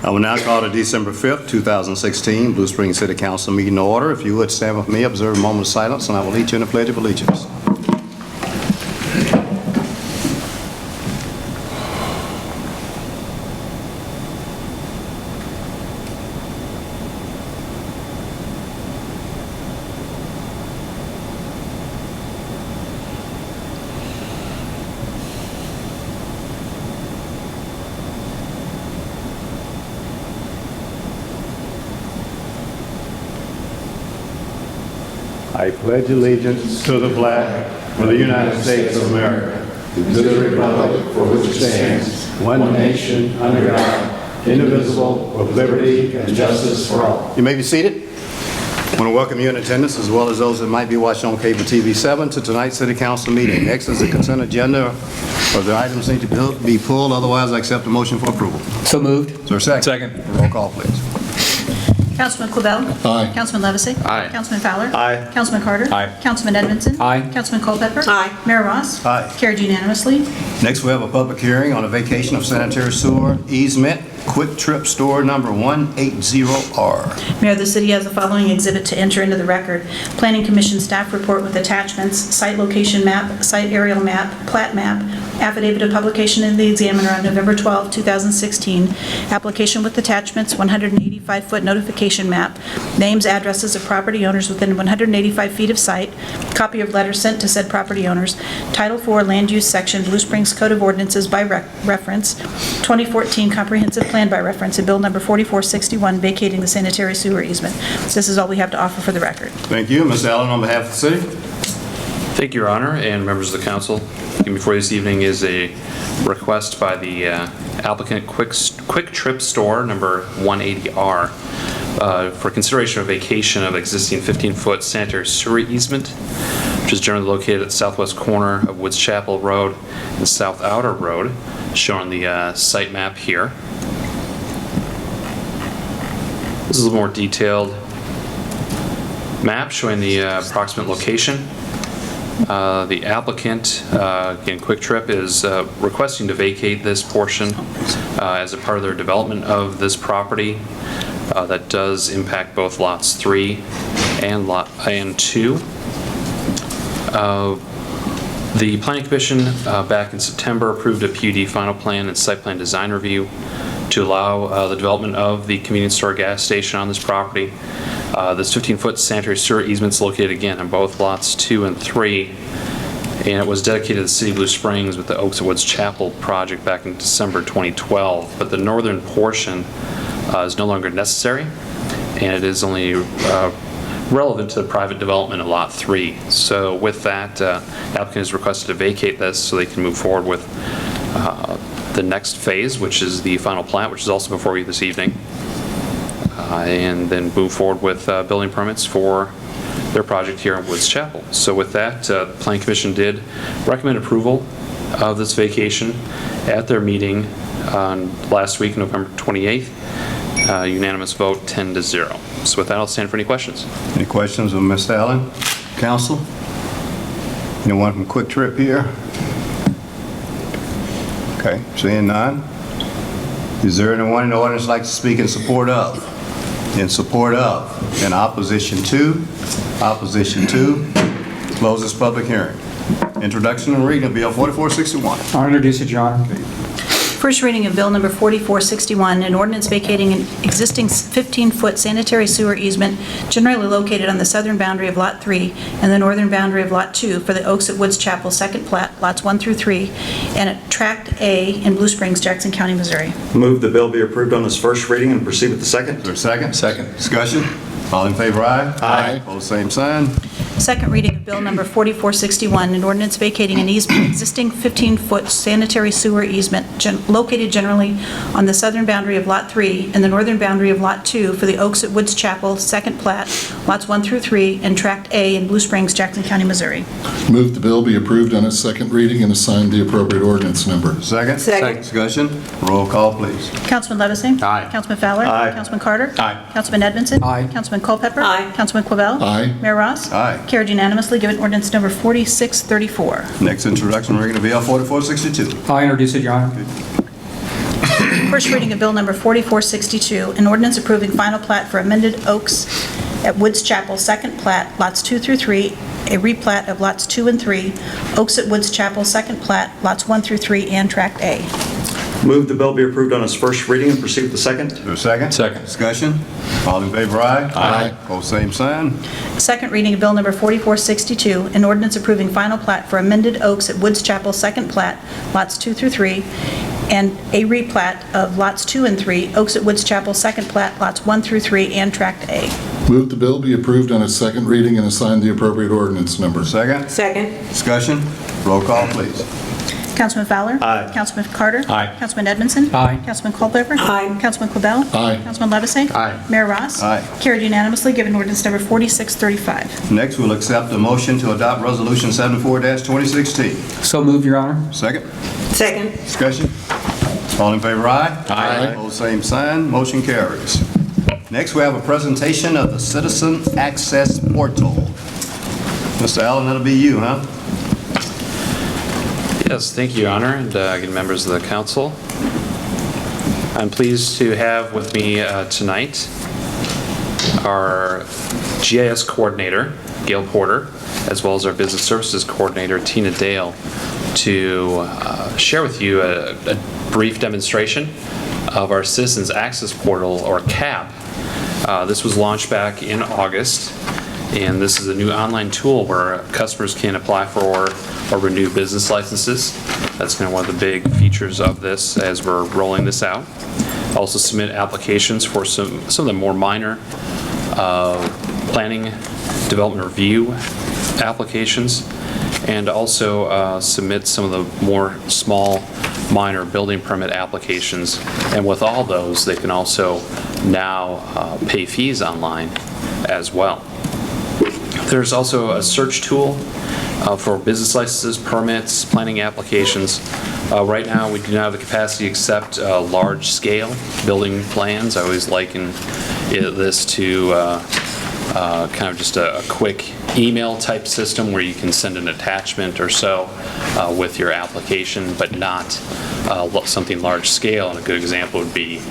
I will now call the December 5th, 2016 Blue Springs City Council meeting to order. If you would stand with me, observe a moment of silence, and I will lead you in the Pledge of Allegiance. I pledge allegiance to the flag of the United States of America, and to the republic for which it stands, one nation, under God, indivisible, with liberty and justice for all. You may be seated. I want to welcome you in attendance, as well as those that might be watching on Cable TV 7, to tonight's City Council meeting. Next is the consent agenda. Are the items need to be pulled? Otherwise, I accept the motion for approval. So moved. Is there a second? Second. Roll call, please. Councilman Quibell? Aye. Councilman Levesey? Aye. Councilman Fowler? Aye. Councilman Carter? Aye. Councilman Edmondson? Aye. Councilman Culpepper? Aye. Mayor Ross? Aye. Carried unanimously. Next, we have a public hearing on a vacation of sanitary sewer easement, Quick Trip Store number 180R. Mayor, the city has the following exhibit to enter into the record. Planning Commission staff report with attachments, site location map, site aerial map, plat map, affidavit of publication in the Examiner on November 12, 2016, application with attachments, 185-foot notification map, names, addresses of property owners within 185 feet of site, copy of letter sent to said property owners, Title IV Land Use Section, Blue Springs Code of Ordinances by reference, 2014 Comprehensive Plan by reference, and Bill number 4461 vacating the sanitary sewer easement. This is all we have to offer for the record. Thank you. Ms. Allen, on behalf of the city. Thank you, Your Honor, and members of the council. Before you this evening is a request by the applicant Quick Trip Store number 180R for consideration of vacation of existing 15-foot sanitary sewer easement, which is generally located at the southwest corner of Woods Chapel Road and South Outer Road, shown on the site map here. This is a little more detailed map showing the approximate location. The applicant, again, Quick Trip, is requesting to vacate this portion as a part of their development of this property. That does impact both lots 3 and 2. The Planning Commission back in September approved a PUD final plan and site plan design review to allow the development of the convenience store gas station on this property. This 15-foot sanitary sewer easement is located again on both lots 2 and 3, and it was dedicated to the City of Blue Springs with the Oaks at Woods Chapel project back in December 2012. But the northern portion is no longer necessary, and it is only relevant to the private development of Lot 3. So with that, the applicant has requested to vacate this so they can move forward with the next phase, which is the final plat, which is also before you this evening. And then move forward with building permits for their project here in Woods Chapel. So with that, the Planning Commission did recommend approval of this vacation at their meeting on last week, November 28th. Unanimous vote 10-0. So with that, I'll stand for any questions. Any questions of Ms. Allen? Council? Anyone from Quick Trip here? Okay, seeing none. Is there anyone in the audience like to speak in support of? In support of? In opposition to? Opposition to? Close this public hearing. Introduction and reading of Bill 4461. I'll introduce it, Your Honor. First reading of Bill number 4461, an ordinance vacating an existing 15-foot sanitary sewer easement generally located on the southern boundary of Lot 3 and the northern boundary of Lot 2 for the Oaks at Woods Chapel second plat, lots 1 through 3, and at Tract A in Blue Springs, Jackson County, Missouri. Move the bill be approved on its first reading and proceed with the second. Is there a second? Second. Discussion? All in favor, aye? Aye. All the same sign. Second reading of Bill Number 4461, an ordinance vacating an existing 15-foot sanitary sewer easement located generally on the southern boundary of Lot 3 and the northern boundary of Lot 2 for the Oaks at Woods Chapel, second plat, Lots 1 through 3, and Tract A in Blue Springs, Jackson County, Missouri. Move the bill be approved on its second reading and assign the appropriate ordinance number. Second? Second. Discussion? Roll call, please. Councilman Levesey? Aye. Councilman Fowler? Aye. Councilman Carter? Aye. Councilman Edmondson? Aye. Councilman Culpepper? Aye. Councilman Quabell? Aye. Mayor Ross? Aye. Carried unanimously, given ordinance number 4634. Next introduction, reading of Bill 4462. I'll introduce it, Your Honor. First reading of Bill Number 4462, an ordinance approving final plat for amended Oaks at Woods Chapel, second plat, Lots 2 through 3, a replat of Lots 2 and 3, Oaks at Woods Chapel, second plat, Lots 1 through 3, and Tract A. Move the bill be approved on its first reading and proceed with the second. Is there a second? Second. Discussion? All in favor, aye? Aye. Pose same sign. Second reading of Bill Number 4462, an ordinance approving final plat for amended Oaks at Woods Chapel, second plat, Lots 2 through 3, and a replat of Lots 2 and 3, Oaks at Woods Chapel, second plat, Lots 1 through 3, and Tract A. Move the bill be approved on its second reading and assign the appropriate ordinance number. Second? Second. Discussion? Roll call, please. Councilman Fowler? Aye. Councilman Carter? Aye. Councilman Edmondson? Aye. Councilman Culpepper? Aye. Councilman Quabell? Aye. Councilman Levesey? Aye. Mayor Ross? Aye. Carried unanimously, given ordinance number 4635. Next, we'll accept a motion to adopt Resolution 74-2016. So moved, Your Honor. Second? Second. Discussion? All in favor, aye? Aye. Pose same sign, motion carries. Next, we have a presentation of the Citizen Access Portal. Mr. Allen, that'll be you, huh? Yes, thank you, Your Honor, and again, members of the council. I'm pleased to have with me tonight our GIS coordinator, Gail Porter, as well as our business services coordinator, Tina Dale, to share with you a brief demonstration of our Citizens Access Portal, or CAP. This was launched back in August, and this is a new online tool where customers can apply for or renew business licenses. That's kind of one of the big features of this as we're rolling this out. Also submit applications for some of the more minor planning, development review applications, and also submit some of the more small, minor building permit applications. And with all those, they can also now pay fees online as well. There's also a search tool for business licenses, permits, planning applications. Right now, we do not have the capacity to accept large-scale building plans. I always liken this to kind of just a quick email type system where you can send an attachment or so with your application, but not something large scale. And a good example would be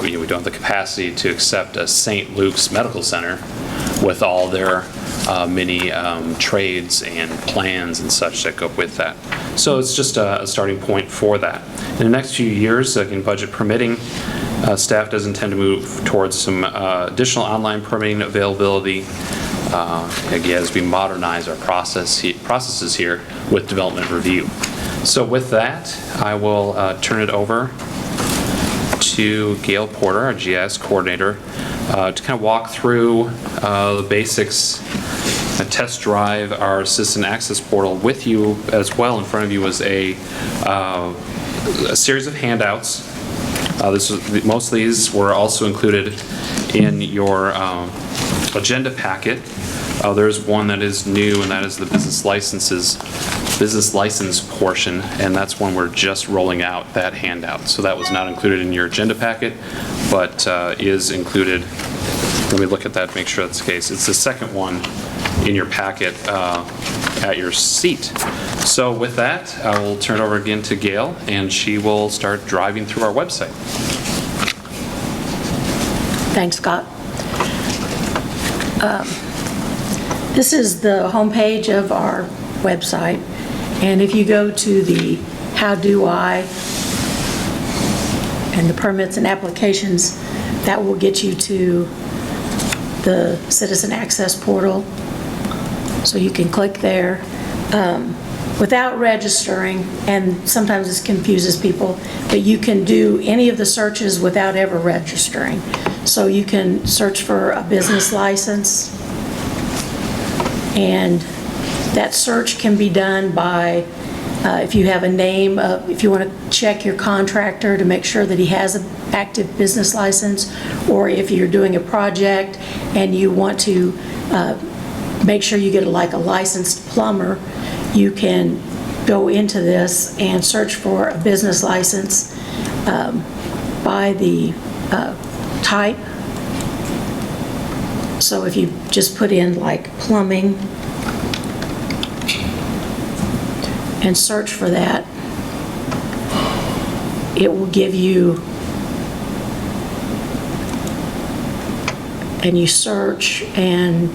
we don't have the capacity to accept a St. Luke's Medical Center with all their many trades and plans and such that go with that. So it's just a starting point for that. In the next few years, again, budget permitting, staff does intend to move towards some additional online permitting availability again, as we modernize our processes here with development review. So with that, I will turn it over to Gail Porter, our GIS coordinator, to kind of walk through the basics, test drive our Citizen Access Portal with you as well. In front of you was a series of handouts. Most of these were also included in your agenda packet. There's one that is new, and that is the business license portion, and that's one we're just rolling out, that handout. So that was not included in your agenda packet, but is included. Let me look at that, make sure that's the case. It's the second one in your packet at your seat. So with that, I will turn it over again to Gail, and she will start driving through our website. Thanks, Scott. This is the homepage of our website, and if you go to the How Do I and the permits and applications, that will get you to the Citizen Access Portal. So you can click there without registering, and sometimes this confuses people, but you can do any of the searches without ever registering. So you can search for a business license, And that search can be done by, if you have a name, if you want to check your contractor to make sure that he has an active business license, or if you're doing a project and you want to make sure you get like a licensed plumber, you can go into this and search for a business license by the type. So if you just put in like plumbing and search for that, it will give you, and you search, and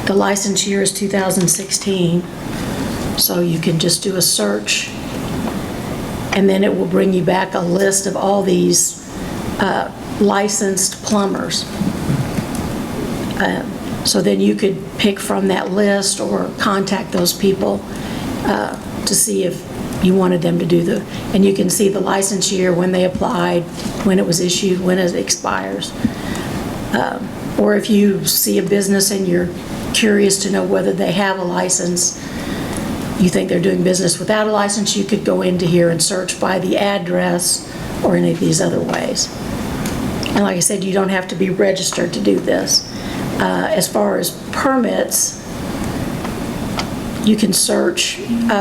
the license year is 2016, so you can just do a search, and then it will bring you back a list of all these licensed plumbers. So then you could pick from that list or contact those people to see if you wanted them to do and you can see the license year, when they applied, when it was issued, when it expires. Or if you see a business and you're curious to know whether they have a license, you think they're doing business without a license, you could go into here and search by the address or any of these other ways. And like I said, you don't have to be registered to do this. As far as permits, you can search.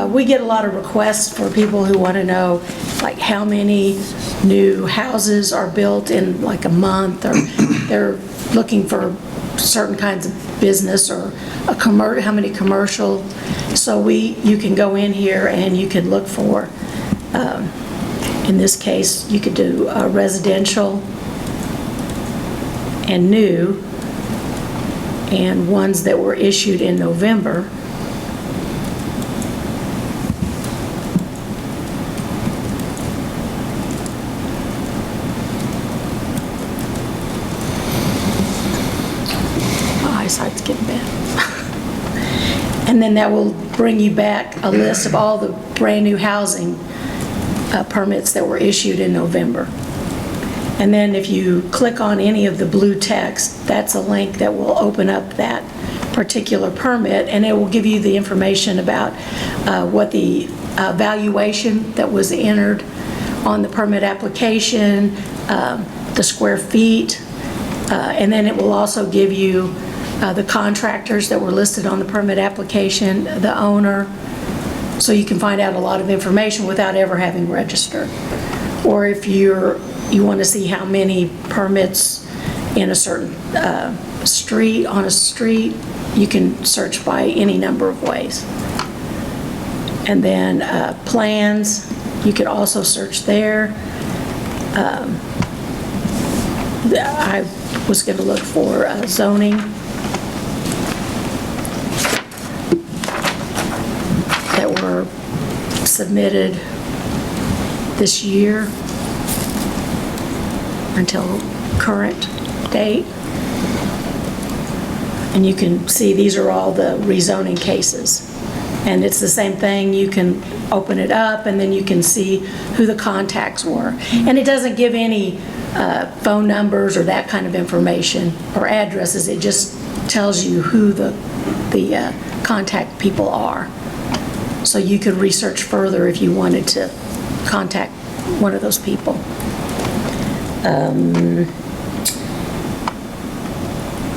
We get a lot of requests for people who want to know like how many new houses are built in like a month, or they're looking for certain kinds of business, or how many commercial. So you can go in here and you can look for, in this case, you could do residential and new, and ones that were issued in November. My eyesight's getting bad. And then that will bring you back a list of all the brand new housing permits that were issued in November. And then if you click on any of the blue text, that's a link that will open up that particular permit, and it will give you the information about what the valuation that was entered on the permit application, the square feet, and then it will also give you the contractors that were listed on the permit application, the owner, so you can find out a lot of information without ever having registered. Or if you want to see how many permits in a certain street, on a street, you can search by any number of ways. And then plans, you could also search there. I was going to look for zoning that were submitted this year until current date. And you can see these are all the rezoning cases. And it's the same thing, you can open it up and then you can see who the contacts were. And it doesn't give any phone numbers or that kind of information or addresses, it just tells you who the contact people are. So you could research further if you wanted to contact one of those people.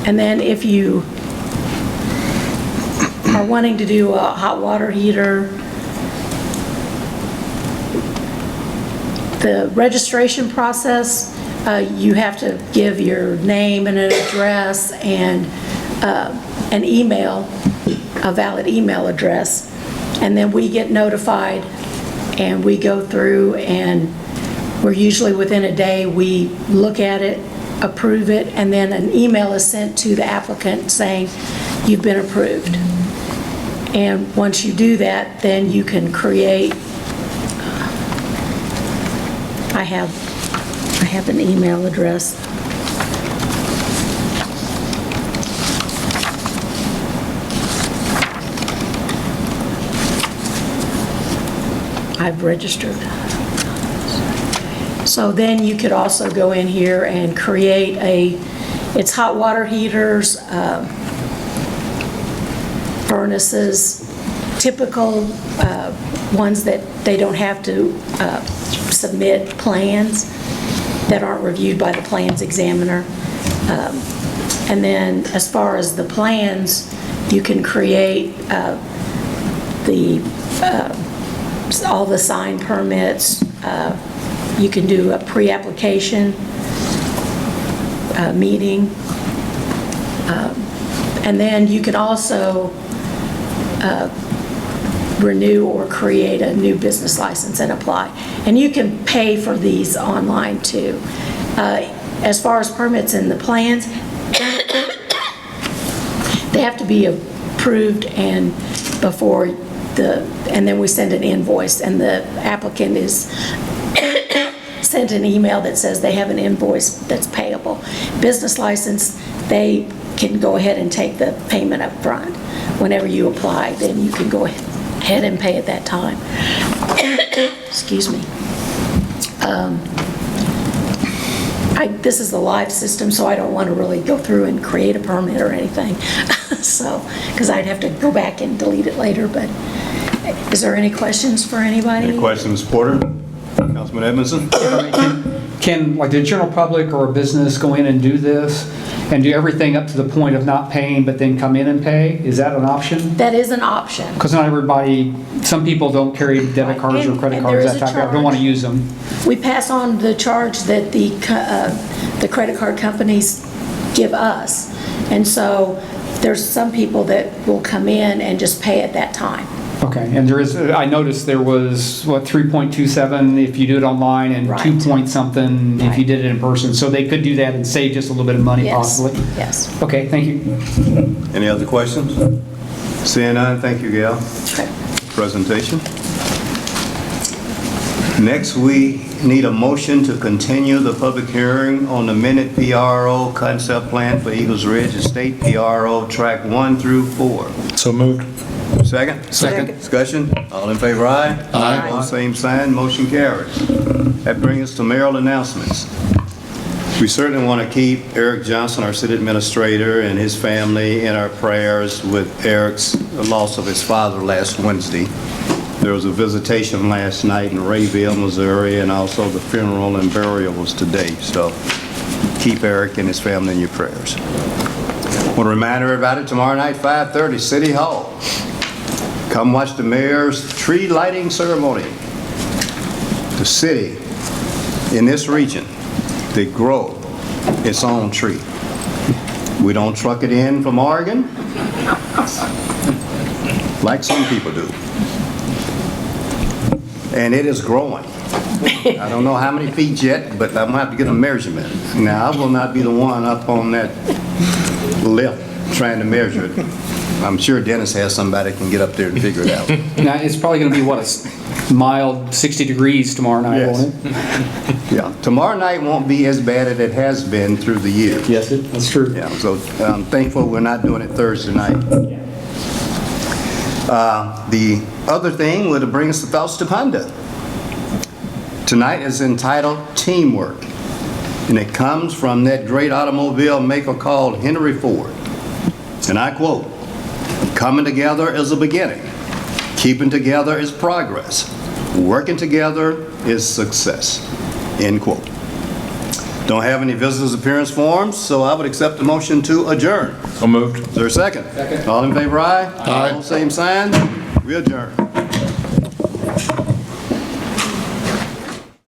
And then if you are wanting to do a hot water heater, the registration process, you have to give your name and an address and an email, a valid email address, and then we get notified and we go through, and we're usually within a day, we look at it, approve it, and then an email is sent to the applicant saying you've been approved. And once you do that, then you can create, I have an email address. I've registered. So then you could also go in here and create it's hot water heaters, furnaces, typical ones that they don't have to submit plans that aren't reviewed by the plans examiner. And then as far as the plans, you can create all the sign permits. You can do a pre-application meeting. And then you can also renew or create a new business license and apply. And you can pay for these online too. As far as permits and the plans, they have to be approved and then we send an invoice, and the applicant is sent an email that says they have an invoice that's payable. Business license, they can go ahead and take the payment up front. Whenever you apply, then you can go ahead and pay at that time. Excuse me. This is the live system, so I don't want to really go through and create a permit or anything. So, because I'd have to go back and delete it later, but is there any questions for anybody? Any questions, Porter? Councilman Edmondson? Can, like, the general public or a business go in and do this and do everything up to the point of not paying, but then come in and pay? Is that an option? That is an option. Because not everybody, some people don't carry debit cards or credit And cards, there is that type of, a don't want to charge. use them. We pass on the charge that the credit card companies give us. And so there's some people that will come in and just pay at that time. Okay, and there is, I noticed there was, 3.27 if you do it online and Right. 2 point something if you Right. did it in person. So they could do that and save just a little bit of money Yes. possibly. Yes. Okay, thank you. Any other questions? Seeing none, thank you, Gail. Okay. Presentation. Next, we need a motion to continue the public hearing on the minute PRO concept plan for Eagles Ridge Estate PRO Track 1 through 4. So moved. Second? Second. Discussion? All in favor, aye? Aye. All same sign, motion carries. That brings us to mayoral announcements. We certainly want to keep Eric Johnson, our city administrator, and his family in our prayers with Eric's loss of his father last Wednesday. There was a visitation last night in Rayville, Missouri, and also the funeral and burial was today. So keep Eric and his family in your prayers. I want to remind everybody, tomorrow night, 5:30, City Hall. Come watch the mayor's tree lighting ceremony. The city in this region, they grow its own tree. We don't truck it in from Oregon like some people do. And it is growing. I don't know how many feet yet, but I'm gonna have to get a measurement. Now, I will not be the one up on that lift trying to measure it. I'm sure Dennis has somebody that can get up there and figure it out. Now, it's probably going to be, what, a mild 60 degrees tomorrow night, Yes. won't it? Yeah, tomorrow night won't be as bad as it has been through the years. Yes, that's true. Yeah, so I'm thankful we're not doing it Thursday night. The other thing would bring us to thoughts to ponder. Tonight is entitled Teamwork, and it comes from that great automobile maker called Henry Ford. And I quote, "Coming together is a beginning. Keeping together is progress. Working together is success." End quote. Don't have any visitors' appearance forms, so I would accept the motion to adjourn. So moved. Is there a second? Second. All in favor, aye? Aye. All same sign. We adjourn.